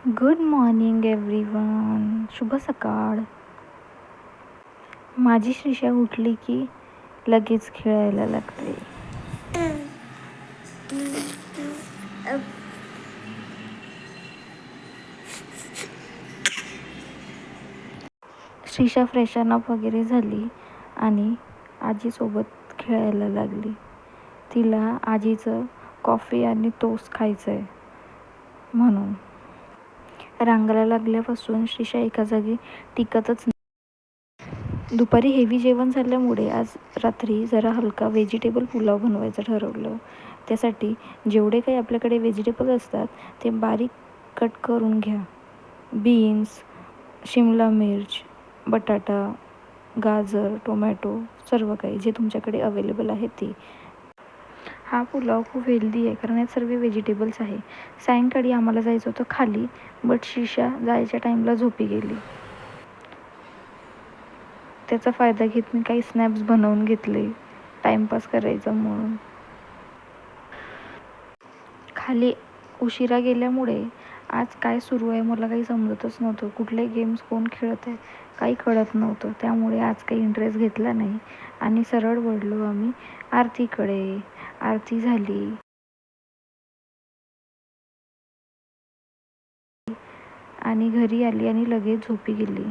Good morning everyone. शुभ सकाळ. माझी श्रीषा उठली की लगेच खेळायला लागते. श्रीषा फ्रेशन अप वगैरे झाली आणि आजीसोबत खेळायला लागली. तिला आजीचं कॉफी आणि टोस्ट खायचं आहे म्हणून. रांगायला लागल्यापासून श्रीषा एका जागी टिकतच नाही. दुपारी हेवी जेवण झाल्यामुळे आज रात्री जरा हलका व्हेजिटेबल पुलाव बनवायचं ठरवलं. त्यासाठी जेवढे काही आपल्याकडे व्हेजिटेबल असतात ते बारीक कट करून घ्या. बीन्स, शिमला मिर्च, बटाटा, गाजर, टोमॅटो, सर्व काही जे तुमच्याकडे अवेलेबल आहे ते. हा पुलाव खूप हेल्दी आहे कारण यात सर्व व्हेजिटेबल्स आहे. सायंकाळी आम्हाला जायचं होतं खाली, बट श्रीषा जायच्या टाईमला झोपी गेली. त्याचा फायदा घेत मी काही स्नॅप्स बनवून घेतले टाईमपास करायचा म्हणून. खाली उशिरा गेल्यामुळे आज काय सुरू आहे मला काही समजतच नव्हतं. कुठले गेम्स कोण खेळत आहे काही कळत नव्हतं. त्यामुळे आज काही इंटरेस्ट घेतला नाही आणि सरळ वळलो आम्ही आरतीकडे. आरती झाली आणि घरी आली आणि लगेच झोपी गेली.